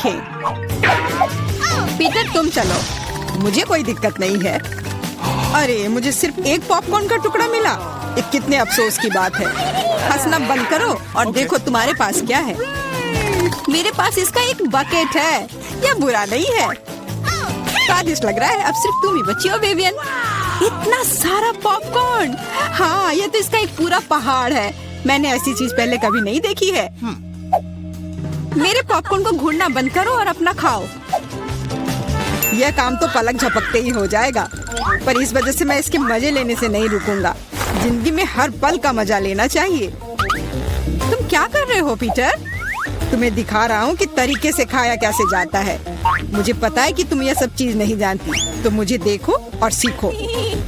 देखें। पीटर तुम चलो, मुझे कोई दिक्कत नहीं है। अरे मुझे सिर्फ एक पॉपकॉर्न का टुकड़ा मिला, ये कितने अफसोस की बात है। हंसना बंद करो और देखो तुम्हारे पास क्या है। मेरे पास इसका एक बकेट है, यह बुरा नहीं है, स्वादिष्ट लग रहा है। अब सिर्फ तुम ही बची हो विवियन। इतना सारा पॉपकॉर्न, हाँ ये तो इसका एक पूरा पहाड़ है। मैंने ऐसी चीज पहले कभी नहीं देखी है। मेरे पॉपकॉर्न को घूरना बंद करो और अपना खाओ। यह काम तो पलक झपकते ही हो जाएगा, पर इस वजह से मैं इसके मजे लेने से नहीं रुकूंगा। जिंदगी में हर पल का मजा लेना चाहिए। तुम क्या कर रहे हो पीटर? तुम्हें दिखा रहा हूँ कि तरीके से खाया कैसे जाता है। मुझे पता है कि तुम यह सब चीज नहीं जानती, तो मुझे देखो और सीखो।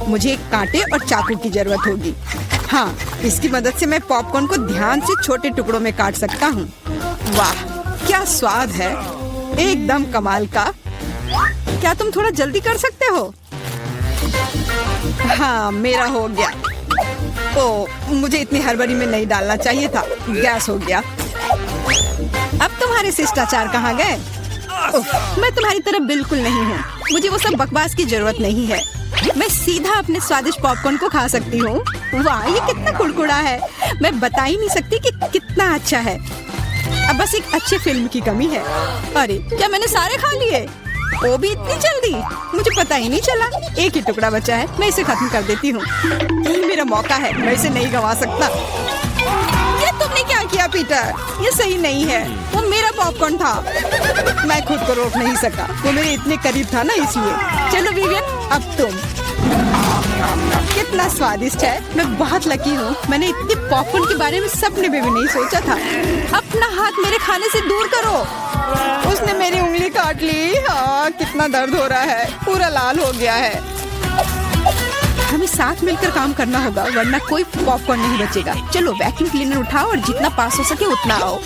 मुझे एक कांटे और चाकू की जरूरत होगी। हाँ, इसकी मदद से मैं पॉपकॉर्न को ध्यान से छोटे टुकड़ों में काट सकता हूँ। वाह क्या स्वाद है, एकदम कमाल का। क्या तुम थोड़ा जल्दी कर सकते हो? हाँ मेरा हो गया। ओह मुझे इतनी हड़बड़ी में नहीं डालना चाहिए था। गैस हो गया। अब तुम्हारे शिष्टाचार कहाँ गए? मैं तुम्हारी तरह बिल्कुल नहीं हूँ। मुझे वो सब बकवास की जरूरत नहीं है। मैं सीधा अपने स्वादिष्ट पॉपकॉर्न को खा सकती हूँ। वाह ये कितना कुड़कुड़ा है, मैं बता ही नहीं सकती कि कितना अच्छा है। अब बस एक अच्छी फिल्म की कमी है। अरे क्या मैंने सारे खा लिए? वो भी इतनी जल्दी, मुझे पता ही नहीं चला। एक ही टुकड़ा बचा है, मैं इसे खत्म कर देती हूँ। यही मेरा मौका है, मैं इसे नहीं गंवा सकता। ये तुमने क्या किया पीटर? ये सही नहीं है, वो मेरा पॉपकॉर्न था। मैं खुद को रोक नहीं सका, वो मेरे इतने करीब था ना, इसलिए। चलो विवियन अब तुम। कितना स्वादिष्ट है, मैं बहुत लकी हूँ। मैंने इतने पॉपकॉर्न के बारे में सपने में भी नहीं सोचा था। अपना हाथ मेरे खाने से दूर करो। उसने मेरी उंगली काट ली। हाँ कितना दर्द हो रहा है, पूरा लाल हो गया है। हमें साथ मिलकर काम करना होगा, वरना कोई पॉपकॉर्न नहीं बचेगा। चलो वैक्यूम क्लीनर उठाओ और जितना पास हो सके उतना आओ।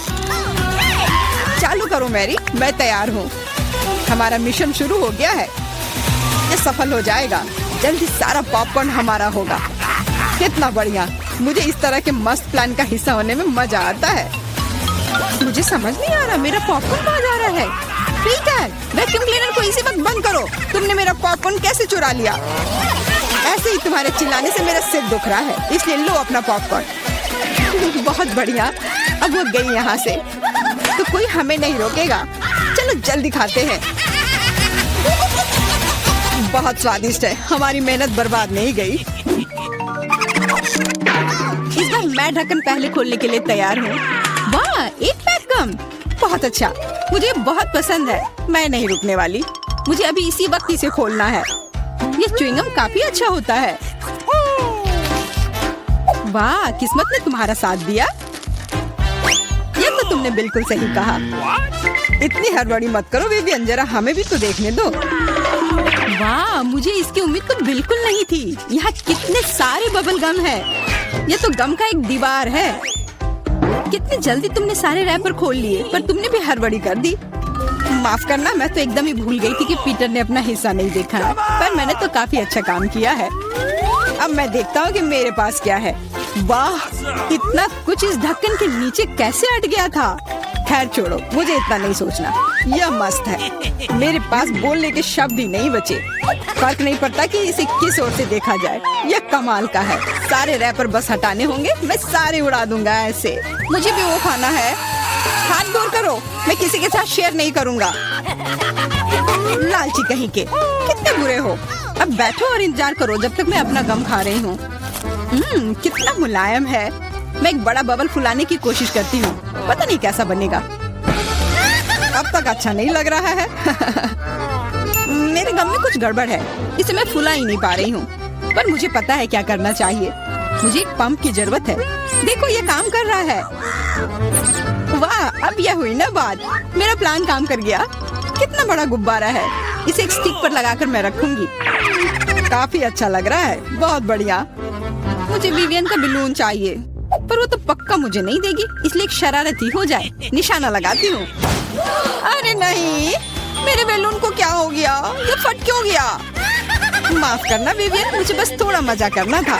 चालू करो मैरी, मैं तैयार हूँ। हमारा मिशन शुरू हो गया है, ये सफल हो जाएगा। जल्दी सारा पॉपकॉर्न हमारा होगा। कितना बढ़िया, मुझे इस तरह के मस्त प्लान का हिस्सा होने में मजा आता है। मुझे समझ नहीं आ रहा मेरा पॉपकॉर्न कहाँ जा रहा है। पीटर वैक्यूम क्लीनर को इसी वक्त बंद करो। तुमने मेरा पॉपकॉर्न कैसे चुरा लिया? ऐसे ही तुम्हारे चिल्लाने से मेरा सिर दुख रहा है, इसलिए लो अपना पॉपकॉर्न। बहुत बढ़िया, अब वो गई यहाँ से तो कोई हमें नहीं रोकेगा। चलो जल्दी खाते हैं। बहुत स्वादिष्ट है, हमारी मेहनत बर्बाद नहीं गई। इस बार मैं ढक्कन पहले खोलने के लिए तैयार हूँ। वाह एक पैक कम, बहुत अच्छा, मुझे बहुत पसंद है। मैं नहीं रुकने वाली, मुझे अभी इसी वक्त इसे खोलना है। ये च्युइंगम काफी अच्छा होता है। वाह किस्मत ने तुम्हारा साथ दिया। ये तो तुमने बिल्कुल सही कहा। इतनी हड़बड़ी मत करो विवियन, जरा हमें भी तो देखने दो। वाह मुझे इसकी उम्मीद तो बिल्कुल नहीं थी। यहाँ कितने सारे बबल गम है। ये तो गम का एक दीवार है। कितनी जल्दी तुमने सारे रैपर खोल लिए, पर तुमने भी हड़बड़ी कर दी। माफ करना, मैं तो एकदम ही भूल गई थी कि पीटर ने अपना हिस्सा नहीं देखा है। पर मैंने तो काफी अच्छा काम किया है। अब मैं देखता हूँ कि मेरे पास क्या है। वाह इतना कुछ इस ढक्कन के नीचे कैसे अट गया था। खैर छोड़ो, मुझे इतना नहीं सोचना। यह मस्त है, मेरे पास बोलने के शब्द ही नहीं बचे। फर्क नहीं पड़ता कि इसे किस ओर से देखा जाए, यह कमाल का है। सारे रैपर बस हटाने होंगे, मैं सारे उड़ा दूंगा ऐसे। मुझे भी वो खाना है। हाथ दूर करो, मैं किसी के साथ शेयर नहीं करूंगा। लालची कहीं के, कितने बुरे हो। अब बैठो और इंतजार करो जब तक मैं अपना गम खा रही हूँ। कितना मुलायम है। मैं एक बड़ा बबल फुलाने की कोशिश करती हूँ, पता नहीं कैसा बनेगा। अब तक अच्छा नहीं लग रहा है। मेरे गम में कुछ गड़बड़ है, इसे मैं फुला ही नहीं पा रही हूँ। पर मुझे पता है क्या करना चाहिए। मुझे एक पंप की जरूरत है। देखो ये काम कर रहा है। वाह अब यह हुई ना बात, मेरा प्लान काम कर गया। कितना बड़ा गुब्बारा है, इसे एक स्टिक पर लगाकर मैं रखूंगी। काफी अच्छा लग रहा है, बहुत बढ़िया। मुझे विवियन का बलून चाहिए, पर वो तो पक्का मुझे नहीं देगी, इसलिए एक शरारती हो जाए, निशाना लगाती हूँ। अरे नहीं, मेरे बैलून को क्या हो गया? ये फट क्यों गया? माफ करना विवियन, मुझे बस थोड़ा मजा करना था।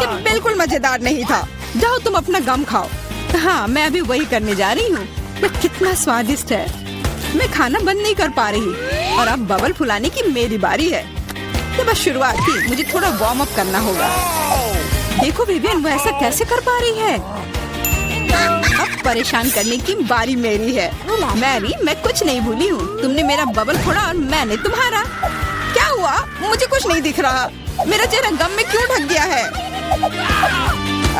ये बिल्कुल मजेदार नहीं था। जाओ तुम अपना गम खाओ। हाँ मैं अभी वही करने जा रही हूँ। ये कितना स्वादिष्ट है। मैं खाना बंद नहीं कर पा रही और अब बबल फुलाने की मेरी बारी है। ये बस शुरुआत थी, मुझे थोड़ा वार्म अप करना होगा। देखो विवियन, वो ऐसा कैसे कर पा रही है। अब परेशान करने की बारी मेरी है। मैरी, मैं कुछ नहीं भूली हूँ। तुमने मेरा बबल फोड़ा और मैंने तुम्हारा। क्या हुआ? मुझे कुछ नहीं दिख रहा। मेरा चेहरा गम में क्यों ढक गया है?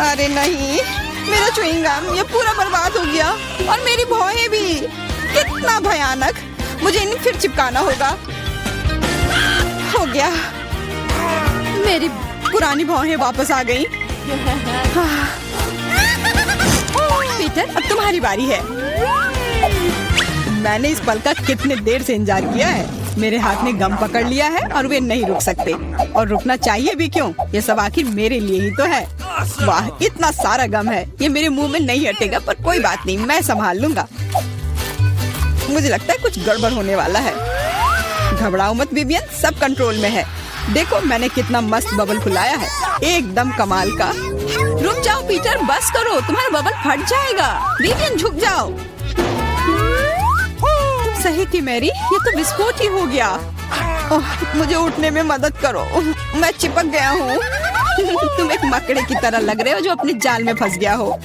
अरे नहीं, मेरा च्युइंग गम ये पूरा बर्बाद हो गया और मेरी भौहें भी। कितना भयानक। मुझे इन्हें फिर चिपकाना होगा। हो गया, मेरी पुरानी भौहें वापस आ गई। पीटर, अब तुम्हारी बारी है। मैंने इस पल का कितने देर से इंतजार किया है। मेरे हाथ ने गम पकड़ लिया है और वे नहीं रुक सकते, और रुकना चाहिए भी क्यों? ये सब आखिर मेरे लिए ही तो है। वाह, इतना सारा गम है, ये मेरे मुंह में नहीं हटेगा, पर कोई बात नहीं, मैं संभाल लूंगा। मुझे लगता है कुछ गड़बड़ होने वाला है। घबराओ मत विवियन, सब कंट्रोल में है। देखो मैंने कितना मस्त बबल फुलाया है, एकदम कमाल का। रुक जाओ पीटर, बस करो, तुम्हारा बबल फट जाएगा। विवियन झुक जाओ। तुम सही थी मैरी, ये तो विस्फोट ही हो गया। मुझे उठने में मदद करो, मैं चिपक गया हूँ। तुम एक मकड़े की तरह लग रहे हो जो अपने जाल में फंस गया हो।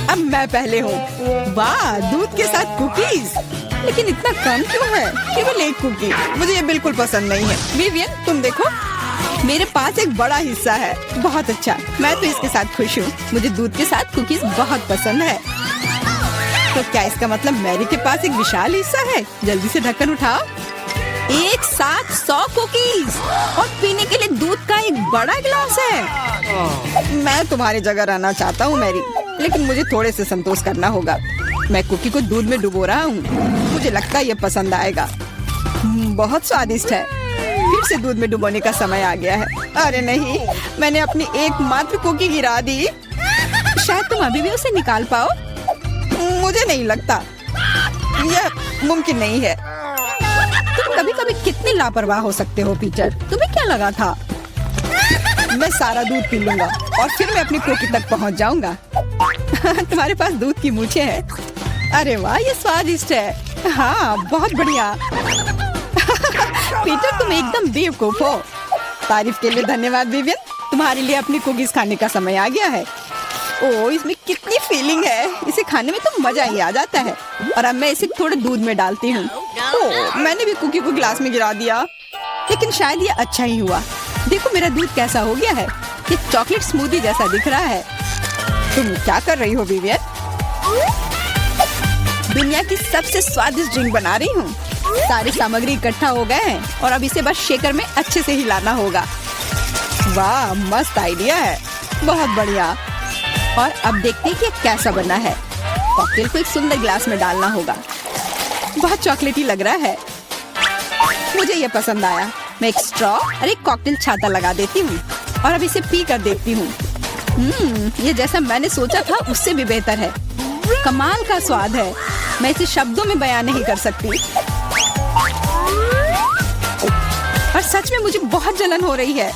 अब मैं पहले हूँ। वाह, दूध के साथ कुकीज, लेकिन इतना कम क्यों है? केवल एक कुकी। मुझे ये बिल्कुल पसंद नहीं है। विवियन, तुम देखो, मेरे पास एक बड़ा हिस्सा है। बहुत अच्छा, मैं तो इसके साथ खुश हूँ। मुझे दूध के साथ कुकीज बहुत पसंद है। तो क्या इसका मतलब मैरी के पास एक विशाल हिस्सा है? जल्दी से ढक्कन उठाओ। एक साथ 100 कुकीज और पीने के लिए दूध का एक बड़ा गिलास है। मैं तुम्हारी जगह रहना चाहता हूँ मैरी, लेकिन मुझे थोड़े से संतोष करना होगा। मैं कुकी को दूध में डुबो रहा हूँ। मुझे लगता है ये पसंद आएगा। बहुत स्वादिष्ट है। फिर से दूध में डुबोने का समय आ गया है। अरे नहीं, मैंने अपनी एकमात्र कुकी गिरा दी। शायद तुम अभी भी उसे निकाल पाओ। मुझे नहीं लगता, यह मुमकिन नहीं है। तुम कभी कभी कितने लापरवाह हो सकते हो पीटर। तुम्हें क्या लगा था? मैं सारा दूध पी लूंगा और फिर मैं अपनी कुकी तक पहुंच जाऊंगा। तुम्हारे पास दूध की मूछें हैं। अरे वाह, ये स्वादिष्ट है। हाँ, बहुत बढ़िया। पीटर, तुम एकदम बेवकूफ हो। तारीफ के लिए धन्यवाद विवियन। तुम्हारे लिए अपनी कुकीज खाने का समय आ गया है। ओह, इसमें कितनी फीलिंग है। इसे खाने में तो मजा ही आ जाता है। और अब मैं इसे थोड़े दूध में डालती हूँ। ओह, मैंने भी कुकी को गिलास में गिरा दिया, लेकिन शायद ये अच्छा ही हुआ। देखो मेरा दूध कैसा हो गया है। ये चॉकलेट स्मूदी जैसा दिख रहा है। तुम क्या कर रही हो विवियन? दुनिया की सबसे स्वादिष्ट ड्रिंक बना रही हूँ। सारी सामग्री इकट्ठा हो गए हैं और अब इसे बस शेकर में अच्छे से हिलाना होगा। वाह, मस्त आइडिया है, बहुत बढ़िया। और अब देखते हैं कि ये कैसा बना है। कॉकटेल को एक सुंदर गिलास में डालना होगा। बहुत चॉकलेटी लग रहा है। मुझे ये पसंद आया। मैं एक स्ट्रॉ और एक कॉकटेल छाता लगा देती हूँ और अब इसे पी कर देखती हूँ। ये जैसा मैंने सोचा था उससे भी बेहतर है। कमाल का स्वाद है। मैं इसे शब्दों में बयान नहीं कर सकती। और सच में मुझे बहुत जलन हो रही है।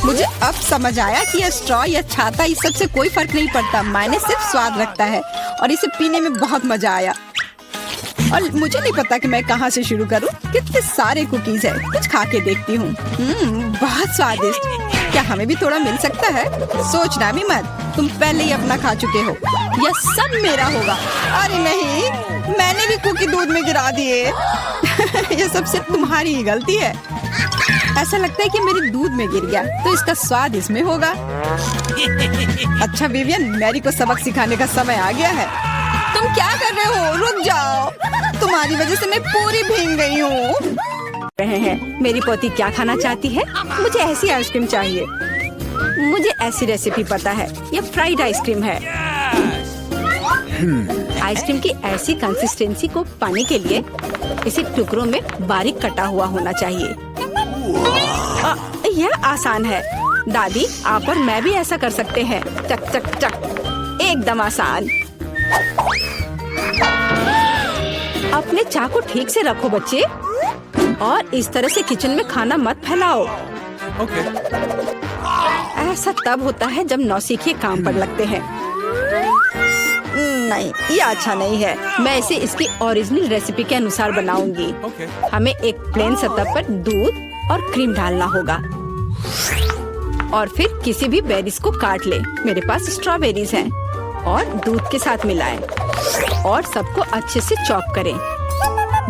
मुझे अब समझ आया कि यह स्ट्रॉ या छाता इस सब से कोई फर्क नहीं पड़ता। मायने सिर्फ स्वाद रखता है और इसे पीने में बहुत मजा आया। और मुझे नहीं पता कि मैं कहाँ से शुरू करूँ। कितने सारे कुकीज है। कुछ खा के देखती हूँ। बहुत स्वादिष्ट। क्या हमें भी थोड़ा मिल सकता है? सोचना भी मत, तुम पहले ही अपना खा चुके हो। यह सब मेरा होगा। अरे नहीं, मैंने भी कुकी दूध में गिरा दिए। यह सब सिर्फ तुम्हारी ही गलती है। ऐसा लगता है कि मेरे दूध में गिर गया, तो इसका स्वाद इसमें होगा। अच्छा विवियन, मैरी को सबक सिखाने का समय आ गया है। तुम क्या कर रहे हो? रुक जाओ, तुम्हारी वजह से मैं पूरी भीग गई हूँ। मेरी पोती क्या खाना चाहती है? मुझे ऐसी आइसक्रीम चाहिए। मुझे ऐसी रेसिपी पता है। ये फ्राइड आइसक्रीम है। आइसक्रीम की ऐसी कंसिस्टेंसी को पाने के लिए इसे टुकड़ों में बारीक कटा हुआ होना चाहिए। यह आसान है। दादी, आप और मैं भी ऐसा कर सकते हैं। चक चक चक, एकदम आसान। अपने चाकू ठीक से रखो बच्चे, और इस तरह से किचन में खाना मत फैलाओ। ऐसा तब होता है जब नौसिखिए काम पर लगते हैं। नहीं, ये अच्छा नहीं है। मैं इसे इसकी ओरिजिनल रेसिपी के अनुसार बनाऊंगी। हमें एक प्लेन सतह पर दूध और क्रीम डालना होगा और फिर किसी भी बेरीज को काट ले। मेरे पास स्ट्रॉबेरीज हैं और दूध के साथ मिलाएं और सबको अच्छे से चॉप करें।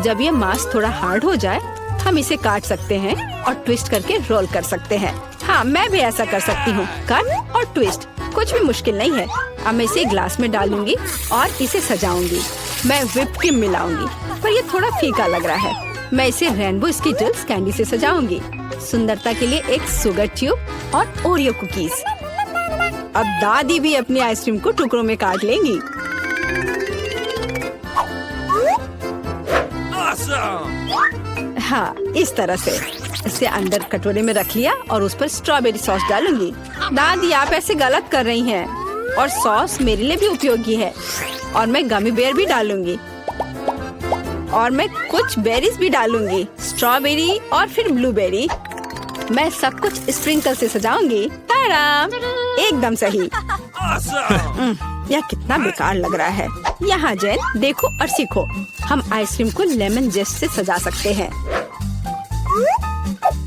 जब ये मांस थोड़ा हार्ड हो जाए हम इसे काट सकते हैं और ट्विस्ट करके रोल कर सकते हैं। हाँ, मैं भी ऐसा कर सकती हूँ। कट और ट्विस्ट कुछ भी मुश्किल नहीं है। अब मैं इसे ग्लास में डालूंगी और इसे सजाऊंगी। मैं व्हिप्ड क्रीम मिलाऊंगी, पर ये थोड़ा फीका लग रहा है। मैं इसे रेनबो स्किटल्स कैंडी से सजाऊंगी। सुंदरता के लिए एक शुगर ट्यूब और ओरियो कुकीज। अब दादी भी अपनी आइसक्रीम को टुकड़ों में काट लेंगी। हाँ, इस तरह से इसे अंदर कटोरे में रख लिया और उस पर स्ट्रॉबेरी सॉस डालूंगी। दादी, आप ऐसे गलत कर रही हैं और सॉस मेरे लिए भी उपयोगी है। और मैं गमी बेयर भी डालूंगी और मैं कुछ बेरीज भी डालूंगी, स्ट्रॉबेरी और फिर ब्लूबेरी। मैं सब कुछ स्प्रिंकल से सजाऊंगी। ताराम, एकदम सही। यह कितना बेकार लग रहा है। यहाँ जेन, देखो और सीखो। हम आइसक्रीम को लेमन जेस्ट से सजा सकते हैं।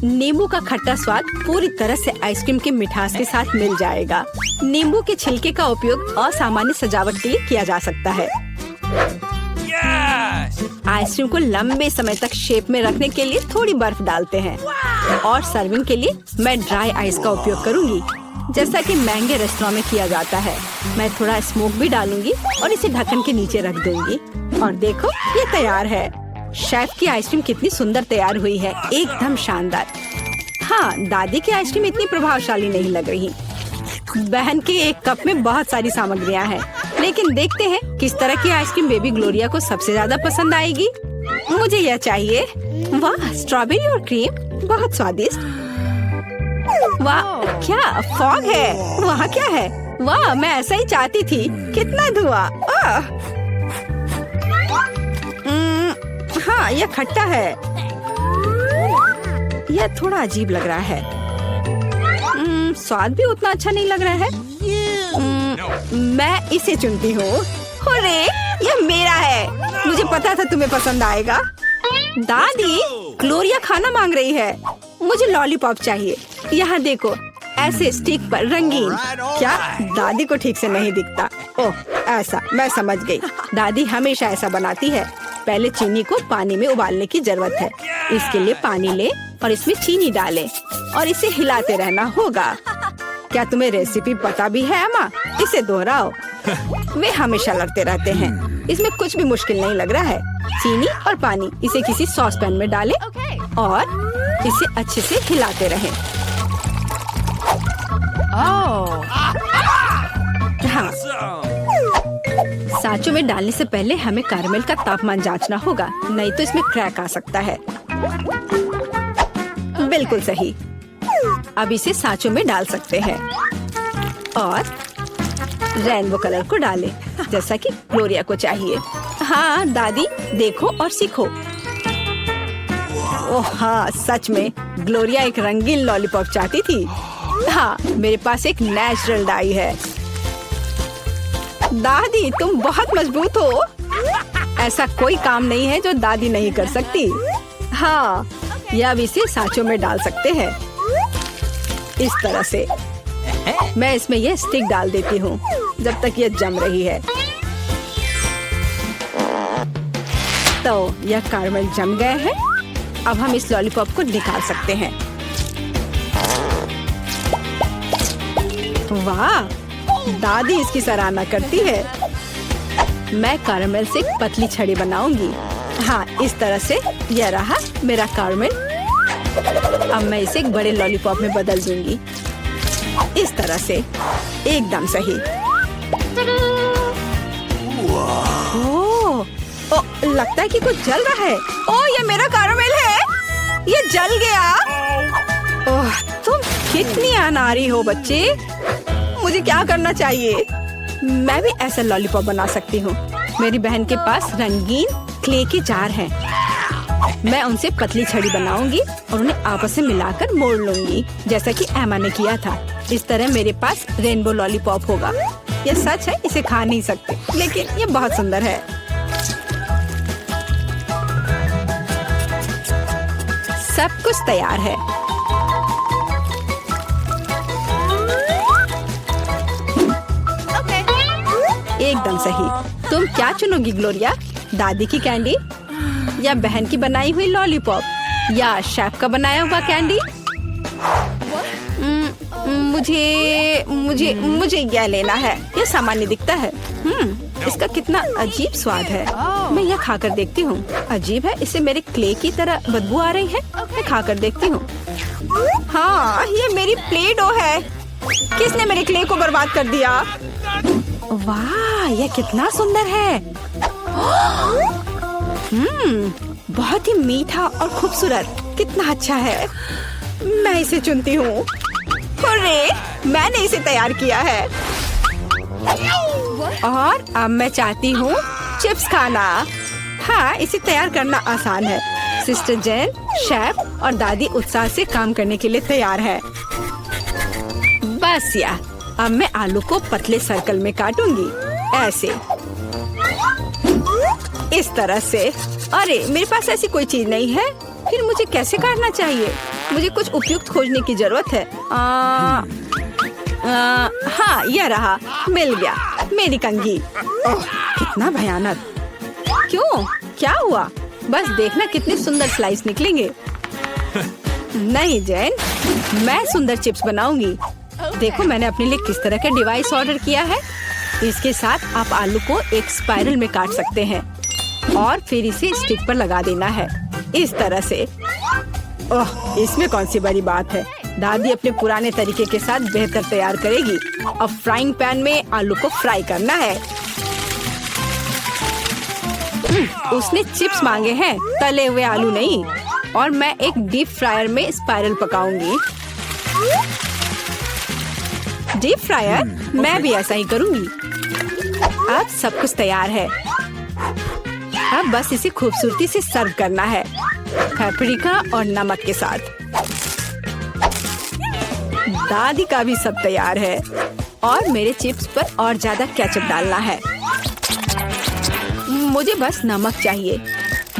नींबू का खट्टा स्वाद पूरी तरह से आइसक्रीम की मिठास के साथ मिल जाएगा। नींबू के छिलके का उपयोग असामान्य सजावट के लिए किया जा सकता है। आइसक्रीम को लंबे समय तक शेप में रखने के लिए थोड़ी बर्फ डालते हैं और सर्विंग के लिए मैं ड्राई आइस का उपयोग करूंगी, जैसा कि महंगे रेस्टोरेंट में किया जाता है। मैं थोड़ा स्मोक भी डालूंगी और इसे ढक्कन के नीचे रख दूंगी। और देखो, ये तैयार है। शेफ की आइसक्रीम कितनी सुंदर तैयार हुई है, एकदम शानदार। हाँ, दादी की आइसक्रीम इतनी प्रभावशाली नहीं लग रही। बहन के एक कप में बहुत सारी सामग्रियाँ हैं, लेकिन देखते हैं किस तरह की आइसक्रीम बेबी ग्लोरिया को सबसे ज्यादा पसंद आएगी। मुझे यह चाहिए। वाह, स्ट्रॉबेरी और क्रीम, बहुत स्वादिष्ट। वाह, क्या फॉग है? वहाँ क्या है? वाह, मैं ऐसा ही चाहती थी। कितना धुआं। हाँ, यह खट्टा है। यह थोड़ा अजीब लग रहा है। स्वाद भी उतना अच्छा नहीं लग रहा है। मैं इसे चुनती हूँ। अरे, यह मेरा है। मुझे पता था तुम्हें पसंद आएगा। दादी, ग्लोरिया खाना मांग रही है। मुझे लॉलीपॉप चाहिए। यहाँ देखो, ऐसे स्टिक पर रंगीन। क्या दादी को ठीक से नहीं दिखता? ओह, ऐसा, मैं समझ गई। दादी हमेशा ऐसा बनाती है। पहले चीनी को पानी में उबालने की जरूरत है। इसके लिए पानी ले और इसमें चीनी डालें और इसे हिलाते रहना होगा। क्या तुम्हें रेसिपी पता भी है अम्मा? इसे दोहराओ। वे हमेशा लड़ते रहते हैं। इसमें कुछ भी मुश्किल नहीं लग रहा है। चीनी और पानी, इसे किसी सॉस पैन में डालें और इसे अच्छे से हिलाते रहें। हाँ, सांचों में डालने से पहले हमें कैरमेल का तापमान जांचना होगा, नहीं तो इसमें क्रैक आ सकता है। बिल्कुल सही। अब इसे सांचों में डाल सकते हैं और रेनबो कलर को डालें, जैसा कि ग्लोरिया को चाहिए। हाँ दादी, देखो और सीखो। ओह हाँ, सच में ग्लोरिया एक रंगीन लॉलीपॉप चाहती थी। हाँ, मेरे पास एक नेचुरल डाई है। दादी, तुम बहुत मजबूत हो। ऐसा कोई काम नहीं है जो दादी नहीं कर सकती। हाँ, या अब इसे सांचों में डाल सकते हैं इस तरह से। मैं इसमें यह स्टिक डाल देती हूँ जब तक यह जम रही है। तो यह कैरमेल जम गए हैं। अब हम इस लॉलीपॉप को निकाल सकते हैं। वाह, दादी इसकी सराहना करती है। मैं कैरमेल से एक पतली छड़ी बनाऊंगी। हाँ, इस तरह से यह रहा मेरा कैरमेल। अब मैं इसे एक बड़े लॉलीपॉप में बदल दूंगी, इस तरह से। एकदम सही। ओह, लगता है कि कुछ जल रहा है। ओह, ये मेरा कैरमेल है। ये जल गया। ओह, तुम कितनी अनाड़ी हो बच्चे। मुझे क्या करना चाहिए? मैं भी ऐसा लॉलीपॉप बना सकती हूँ। मेरी बहन के पास रंगीन क्ले के जार हैं। मैं उनसे पतली छड़ी बनाऊंगी और उन्हें आपस में मिलाकर मोड़ लूंगी, जैसा कि एमा ने किया था। इस तरह मेरे पास रेनबो लॉलीपॉप होगा। ये सच है, इसे खा नहीं सकते, लेकिन ये बहुत सुंदर है। सब कुछ तैयार है। एकदम सही। तुम क्या चुनोगी ग्लोरिया? दादी की कैंडी या बहन की बनाई हुई लॉलीपॉप या शेफ का बनाया हुआ कैंडी? मुझे मुझे मुझे यह लेना है। यह सामान्य दिखता है। इसका कितना अजीब स्वाद है। मैं यह खाकर देखती हूँ। अजीब है, इसे मेरे क्ले की तरह बदबू आ रही है। मैं खाकर देखती हूँ। हाँ, ये मेरी प्ले डो है। किसने मेरे क्ले को बर्बाद कर दिया? वाह, यह कितना सुंदर है। बहुत ही मीठा और खूबसूरत। कितना अच्छा है। मैं इसे चुनती हूँ। अरे, मैंने इसे तैयार किया है। और अब मैं चाहती हूँ चिप्स खाना। हाँ, इसे तैयार करना आसान है। सिस्टर जेन, शेफ और दादी उत्साह से काम करने के लिए तैयार है। बस या, अब मैं आलू को पतले सर्कल में काटूंगी, ऐसे, इस तरह से। अरे, मेरे पास ऐसी कोई चीज नहीं है। फिर मुझे कैसे काटना चाहिए? मुझे कुछ उपयुक्त खोजने की जरूरत है। हाँ, यह रहा, मिल गया, मेरी कंघी। ओह, कितना भयानक। क्यों? क्या हुआ? बस देखना कितने सुंदर स्लाइस निकलेंगे। नहीं जैन, मैं सुंदर चिप्स बनाऊंगी। देखो मैंने अपने लिए किस तरह का डिवाइस ऑर्डर किया है। इसके साथ आप आलू को एक स्पाइरल में काट सकते हैं और फिर इसे स्टिक पर लगा देना है, इस तरह से। ओह, इसमें कौन सी बड़ी बात है। दादी अपने पुराने तरीके के साथ बेहतर तैयार करेगी। अब फ्राइंग पैन में आलू को फ्राई करना है। उसने चिप्स मांगे हैं, तले हुए आलू नहीं। और मैं एक डीप फ्रायर में स्पाइरल पकाऊंगी। Deep fryer? मैं भी ऐसा ही करूंगी। अब सब कुछ तैयार है। अब बस इसे खूबसूरती से सर्व करना है, पेपरिका और नमक के साथ। दादी का भी सब तैयार है और मेरे चिप्स पर और ज्यादा केचप डालना है। मुझे बस नमक चाहिए।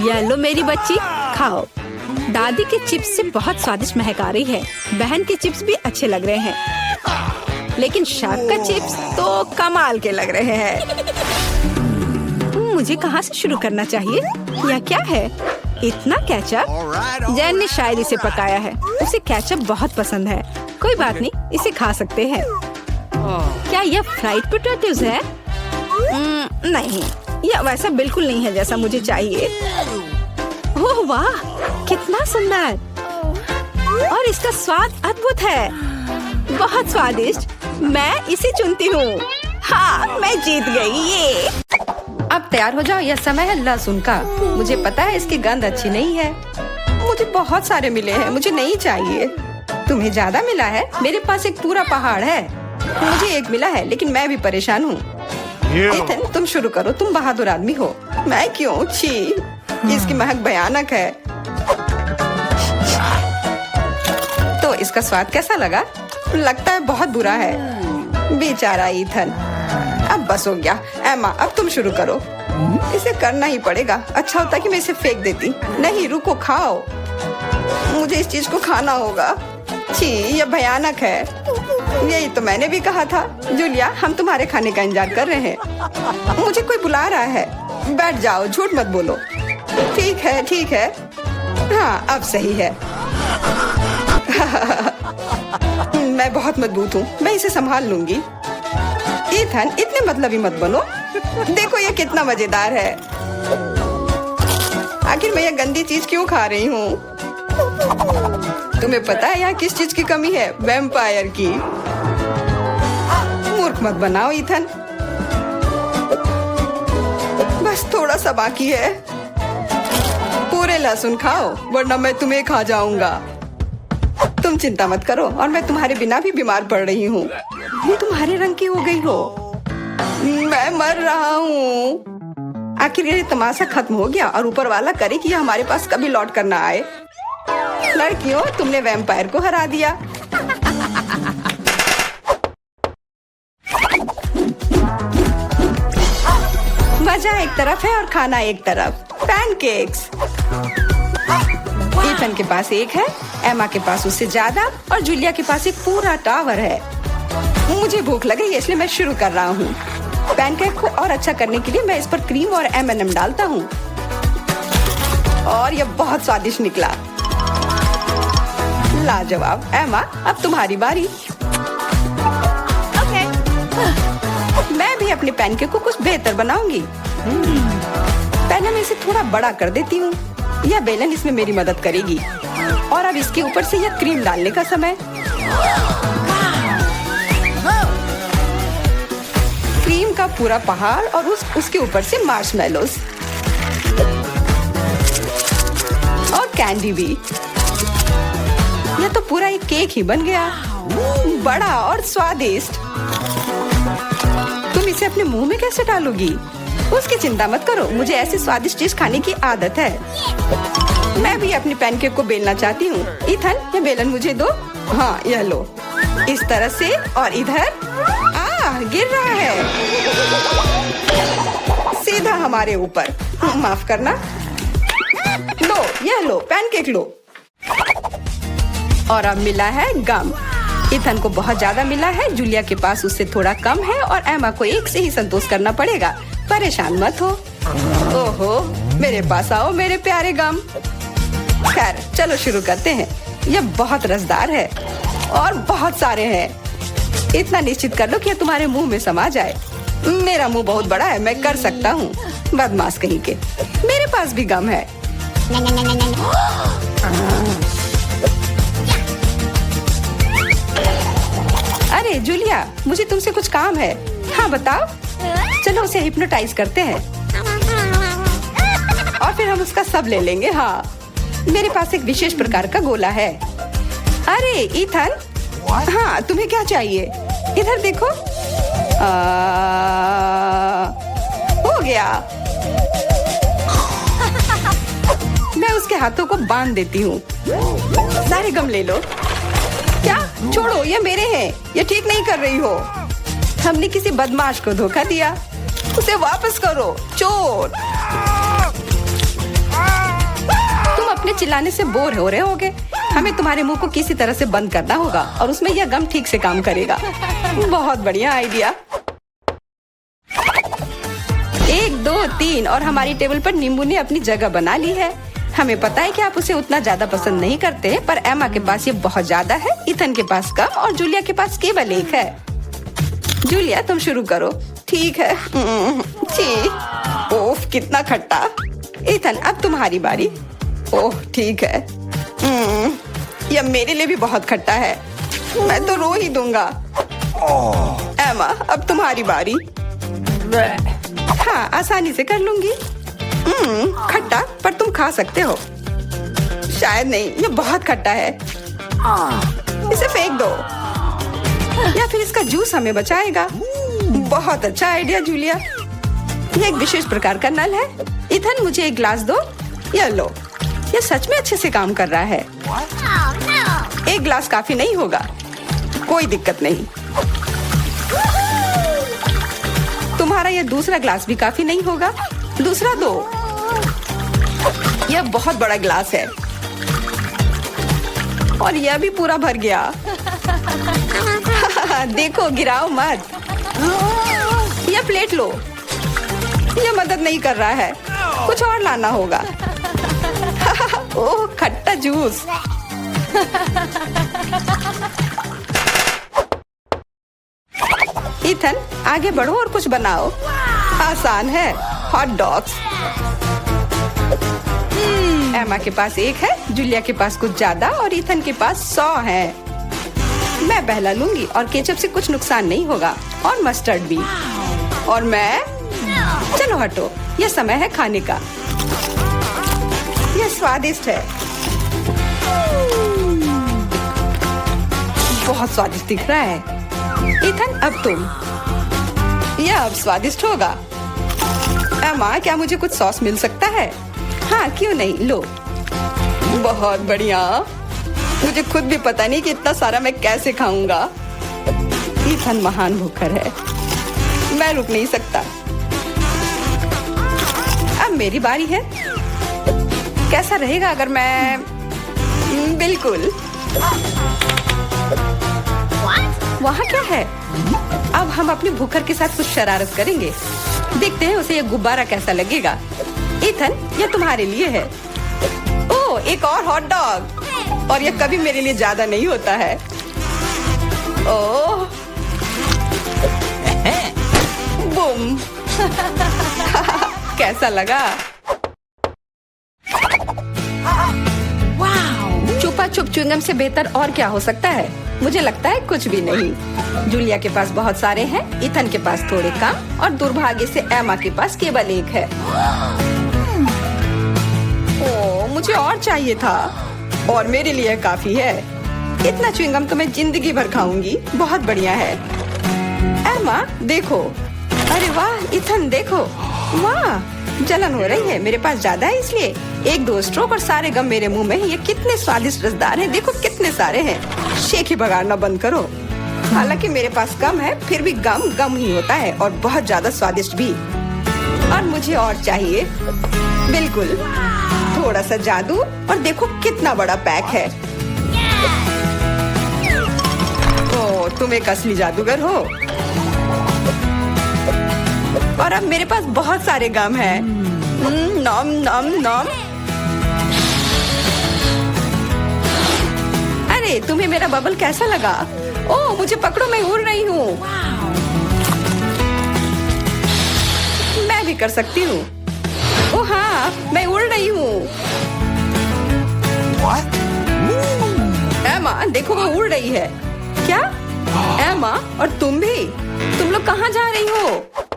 ये लो मेरी बच्ची, खाओ। दादी के चिप्स से बहुत स्वादिष्ट महक आ रही है। बहन के चिप्स भी अच्छे लग रहे हैं, लेकिन शेफ का चिप्स तो कमाल के लग रहे हैं। मुझे कहाँ से शुरू करना चाहिए? यह क्या है? इतना केचप? जैन ने शायद इसे पकाया है। उसे केचप बहुत पसंद है। कोई बात नहीं, इसे खा सकते हैं। क्या यह फ्राइड पोटैटोज है? नहीं, यह वैसा बिल्कुल नहीं है जैसा मुझे चाहिए। ओह वाह, कितना सुंदर। और इसका स्वाद अद्भुत है, बहुत स्वादिष्ट। मैं इसे चुनती हूँ। हाँ, मैं जीत गई। ये अब तैयार हो जाओ, यह समय है लहसुन का। मुझे पता है इसकी गंध अच्छी नहीं है। मुझे बहुत सारे मिले हैं, मुझे नहीं चाहिए। तुम्हें ज्यादा मिला है? मेरे पास एक पूरा पहाड़ है। मुझे एक मिला है, लेकिन मैं भी परेशान हूँ। एथन, तुम शुरू करो, तुम बहादुर आदमी हो। मैं क्यों? छी, इसकी महक भयानक है। तो इसका स्वाद कैसा लगा? लगता है बहुत बुरा है। बेचारा ईथन। अब बस हो गया। एमा, अब तुम शुरू करो। इसे करना ही पड़ेगा। अच्छा होता कि मैं इसे फेंक देती। नहीं, रुको, खाओ। मुझे इस चीज को खाना होगा। छी, यह भयानक है। यही तो मैंने भी कहा था। जूलिया, हम तुम्हारे खाने का इंतजार कर रहे हैं। मुझे कोई बुला रहा है। बैठ जाओ, झूठ मत बोलो। ठीक है, ठीक है। हाँ, अब सही है। मैं बहुत मजबूत हूँ, मैं इसे संभाल लूंगी। ईथन, इतने मतलबी मत बनो। देखो ये कितना मजेदार है। आखिर मैं ये गंदी चीज क्यों खा रही हूँ? तुम्हें पता है यहाँ किस चीज की कमी है? वैम्पायर की। मूर्ख मत बनाओ ईथन। बस थोड़ा सा बाकी है। पूरे लहसुन खाओ, वरना मैं तुम्हें खा जाऊंगा। तुम चिंता मत करो, और मैं तुम्हारे बिना भी बीमार पड़ रही हूँ। ये तुम्हारे रंग की हो गई हो। मैं मर रहा हूँ। आखिर ये तमाशा खत्म हो गया, और ऊपर वाला करे कि हमारे पास कभी लौट कर ना आए। लड़कियों, तुमने वैम्पायर को हरा दिया। मजा एक तरफ है और खाना एक तरफ। पैनकेक्स। इथन के पास एक है, एमा के पास उससे ज्यादा और जूलिया के पास एक पूरा टावर है। मुझे भूख लगी इसलिए मैं शुरू कर रहा हूँ। पैनकेक को और अच्छा करने के लिए मैं इस पर क्रीम और M&M डालता हूँ और यह बहुत स्वादिष्ट निकला। लाजवाब। एमा, अब तुम्हारी बारी। मैं भी अपने पैनकेक को कुछ बेहतर बनाऊंगी। पहले मैं इसे थोड़ा बड़ा कर देती हूँ। यह बेलन इसमें मेरी मदद करेगी। और अब इसके ऊपर से यह क्रीम डालने का समय। क्रीम का पूरा पहाड़ और उसके ऊपर से मार्शमेलोस और कैंडी भी। यह तो पूरा एक केक ही बन गया, बड़ा और स्वादिष्ट। तुम इसे अपने मुंह में कैसे डालोगी? उसकी चिंता मत करो, मुझे ऐसी स्वादिष्ट चीज खाने की आदत है। मैं भी अपनी पैनकेक को बेलना चाहती हूँ। इथन, ये बेलन मुझे दो। हाँ, यह लो। इस तरह से और इधर। गिर रहा है सीधा हमारे ऊपर। माफ करना। लो, यह लो, पैनकेक लो। और अब मिला है गम। इथन को बहुत ज्यादा मिला है, जूलिया के पास उससे थोड़ा कम है और एमा को एक से ही संतोष करना पड़ेगा। परेशान मत हो। ओहो, मेरे पास आओ मेरे प्यारे गम। खैर, चलो शुरू करते हैं। यह बहुत रसदार है और बहुत सारे हैं। इतना निश्चित कर लो कि तुम्हारे मुंह में समा जाए। मेरा मुंह बहुत बड़ा है, मैं कर सकता हूँ। बदमाश कहीं के। मेरे पास भी गम है। अरे जूलिया, मुझे तुमसे कुछ काम है। हाँ बताओ। चलो उसे हिप्नोटाइज करते हैं और फिर हम उसका सब ले लेंगे। हाँ, मेरे पास एक विशेष प्रकार का गोला है। अरे इथन, हाँ तुम्हें क्या चाहिए? इधर देखो। हो गया। मैं उसके हाथों को बांध देती हूँ। सारे गम ले लो। क्या? छोड़ो, ये मेरे हैं। ये ठीक नहीं कर रही हो। हमने किसी बदमाश को धोखा दिया। उसे वापस करो, चोर। तुम अपने चिल्लाने से बोर हो रहे होगे। हमें तुम्हारे मुंह को किसी तरह से बंद करना होगा और उसमें यह गम ठीक से काम करेगा। बहुत बढ़िया आइडिया। 1, 2, 3 और हमारी टेबल पर नींबू ने अपनी जगह बना ली है। हमें पता है कि आप उसे उतना ज्यादा पसंद नहीं करते, पर एमा के पास ये बहुत ज्यादा है, इथन के पास कम और जूलिया के पास केवल एक है। जूलिया, तुम शुरू करो। ठीक है। ओह, कितना खट्टा। इथन, अब तुम्हारी बारी। ओह, ठीक है। यह मेरे लिए भी बहुत खट्टा है। मैं तो रो ही दूंगा। एमा, अब तुम्हारी बारी। हाँ, आसानी से कर लूंगी। खट्टा, पर तुम खा सकते हो। शायद नहीं, यह बहुत खट्टा है। इसे फेंक दो या फिर इसका जूस हमें बचाएगा। बहुत अच्छा आइडिया जूलिया। यह एक विशेष प्रकार का नल है। इथन, मुझे एक ग्लास दो। यह लो। यह सच में अच्छे से काम कर रहा है। एक ग्लास काफी नहीं होगा। कोई दिक्कत नहीं। तुम्हारा यह दूसरा ग्लास भी काफी नहीं होगा। दूसरा दो। यह बहुत बड़ा ग्लास है और यह भी पूरा भर गया। देखो, गिराओ मत। यह प्लेट लो। यह मदद नहीं कर रहा है। कुछ और लाना होगा। ओह, खट्टा जूस। इथन, आगे बढ़ो और कुछ बनाओ। आसान है। Hot dogs. एमा के पास एक है, जूलिया के पास कुछ ज्यादा और इथन के पास 100 है। मैं पहला लूंगी और केचप से कुछ नुकसान नहीं होगा और मस्टर्ड भी। और मैं। चलो हटो, यह समय है खाने का। यह स्वादिष्ट है। बहुत स्वादिष्ट दिख रहा है। इथन, अब तुम। यह अब स्वादिष्ट होगा। एमा, क्या मुझे कुछ सॉस मिल सकता है? हाँ, क्यों नहीं, लो। बहुत बढ़िया। मुझे खुद भी पता नहीं कि इतना सारा मैं कैसे खाऊंगा। इथन महान भूखर है। मैं रुक नहीं सकता। मेरी बारी है। कैसा रहेगा अगर मैं बिल्कुल। वहाँ क्या है? अब हम अपने भूखर के साथ कुछ शरारत करेंगे। देखते हैं उसे ये गुब्बारा कैसा लगेगा। इथन, ये तुम्हारे लिए है। ओह, एक और हॉट डॉग। और ये कभी मेरे लिए ज्यादा नहीं होता है। ओह, बूम। कैसा लगा? छुपा छुप च्युइंगम से बेहतर और क्या हो सकता है? मुझे लगता है कुछ भी नहीं। जूलिया के पास बहुत सारे हैं, इथन के पास थोड़े कम और दुर्भाग्य से एमा के पास केवल एक है। ओह, मुझे और चाहिए था और मेरे लिए काफी है। इतना च्युइंगम तो मैं जिंदगी भर खाऊंगी। बहुत बढ़िया है। एमा देखो। अरे वाह, इथन देखो। वाह, जलन हो रही है। मेरे पास ज्यादा है इसलिए 1-2 स्ट्रोक और सारे गम मेरे मुंह में हैं। ये कितने स्वादिष्ट रसदार हैं। देखो कितने सारे हैं। शेख ही बगाड़ना बंद करो। हालांकि मेरे पास कम है, फिर भी गम गम ही होता है और बहुत ज्यादा स्वादिष्ट भी। और मुझे और चाहिए। बिल्कुल, थोड़ा सा जादू और देखो कितना बड़ा पैक है। ओह, तुम एक असली जादूगर हो। और अब मेरे पास बहुत सारे गम हैं। नॉम नॉम नॉम। अरे, तुम्हें मेरा बबल कैसा लगा? ओह, मुझे पकड़ो, मैं उड़ रही हूँ। मैं भी कर सकती हूँ। ओह हाँ, मैं उड़ रही हूँ। एमा देखो, वो उड़ रही है। क्या? एमा, और तुम भी? तुम लोग कहाँ जा रही हो?